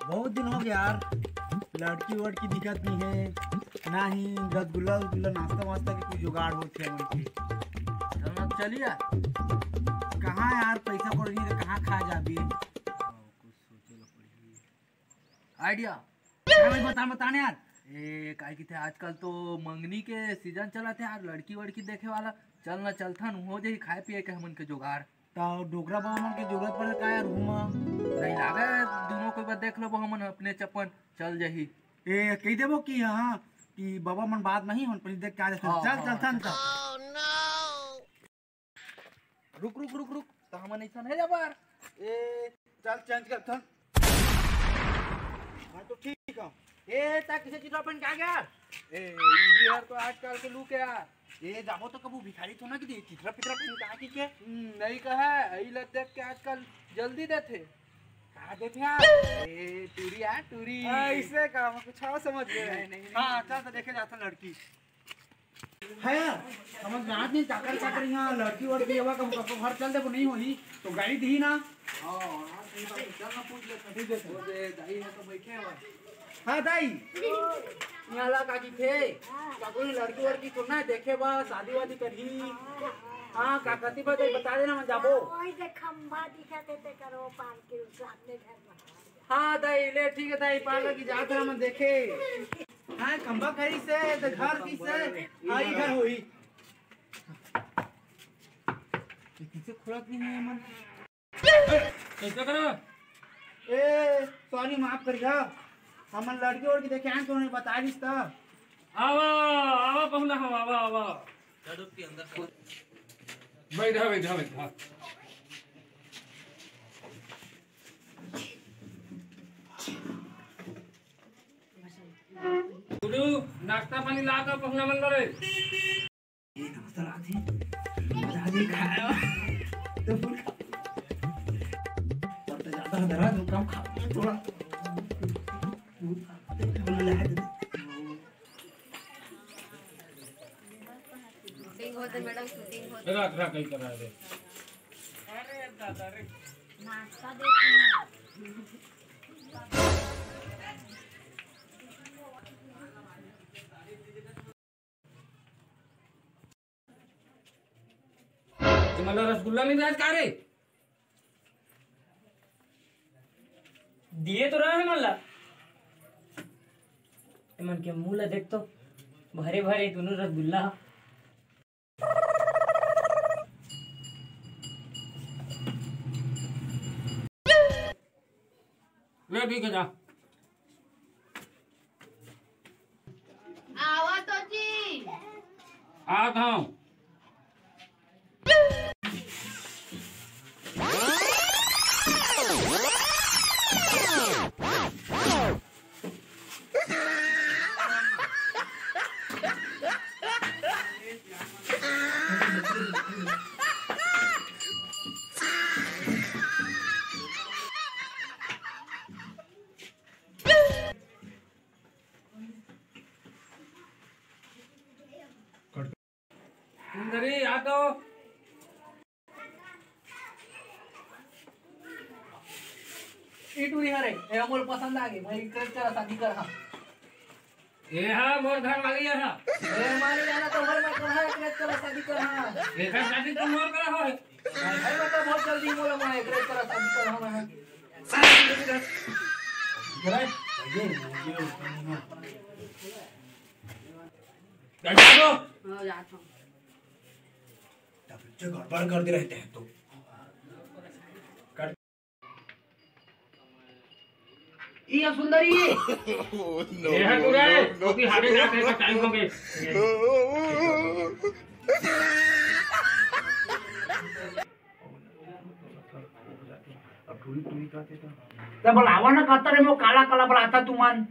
बहुत दिन हो गया यार, लड़की वड़की दिखत नहीं है, ना ही रसगुल्ला उसगुल्ला नाश्ता वास्ता के कोई जुगाड़ होते है मन के। चलिए कहाँ यार पैसा कौड़ी तो कहाँ खा जाबी। कुछ सोचे ला पड़ी आइडिया। भाई बताने यार। काय की थे आजकल तो मंगनी के सीजन चला थे यार, लड़की वड़की देखे वाला चलना चलथा न हो जाई खाए पिए के हमन के जुगाड़। तो डोगरा बाबा मन के जरूरत पड़े का यार रूम नहीं लागे दोनों को बार देख लो हमन अपने चप्पन चल जाही। ए कह देबो कि हां कि बाबा मन बात नहीं होन पहले देख के आ जा। चल चलथन त रुक रुक रुक रुक तो हमन ऐसा है जबर ए चल चेंज कर थन। हां तो ठीक है। ए ता किसे चित्र अपन का गया ए ये यार तो आजकल के लुक यार। ए जाबो तो कबू भिखारी तो ना कि चित्रा पित्रा पहन का के नहीं कहा आई लत देख के आजकल जल्दी देथे का देथे यार। ए टूरी यार टूरी ऐसे का कुछ और समझ गए। नहीं हां चल तो देखे जाता लड़की है यार। समझ में आज नहीं चाकर चाकर यहां लड़की वड़की हवा कब कब घर चल दे नहीं होई तो गाड़ी दी ना। हां सही बात चल ना पूछ ले ठीक है वो दे दाई है तो बैठे हैं। हाँ दाई यहाँ ला काकी थे काकोई लड़की वड़की तो ना देखे बा शादी वादी करही। हाँ काकती बा बता देना मैं जाबो। ओए जे खंबा दिखते ते करो पार के सामने घर में। हाँ दाई ले ठीक है दाई पार की जात रहा मैं देखे। हाँ खंबा खरी से तो घर की से हाँ इधर हुई किसे खुलत नहीं है मन। कैसे करो ए सॉरी माफ करिया हमन लड़की वड़की देखे आए तो नहीं बता दिस त आवा आवा पहुना हम आवा आवा चलो के अंदर बैठा बैठा बैठा गुरु नाश्ता पानी ला कर पहुना मन करे ये नाश्ता लाती दादी खाया तो फुल तब तो ज्यादा दरा तो कम खा थोड़ा मैडम शूटिंग होते रख रख कहीं करा दे। अरे दादा रे नाश्ता देती तुम्हारा रसगुल्ला नहीं राज का रे दिए तो रहा है मल्ला मन के मुंह ला देख तो भरे भरे दोनों रसगुल्ला। ले ठीक है जा आवा तो जी आ खाओ सुंदरी आ तो ई टूरी हरे ए हमर पसंद आ गई मैं इकरे चला शादी कर। हां ये हा मोर घर वाली है हा ए हमारे जाना तो घर में कहां इकरे चला शादी कर। हां एक शादी तुम मोर करा हो भाई बता बहुत जल्दी मोला मैं इकरे चला शादी कर। हां मैं जरा ये जा दो हां जाता हूं तब जो गड़बड़ कर दे रहते हैं तो ये सुंदरी ये है तू रे क्योंकि हारे जाके का टाइम हो गए तब बोलावा ना कहता रे मो काला काला बोलाता तू मन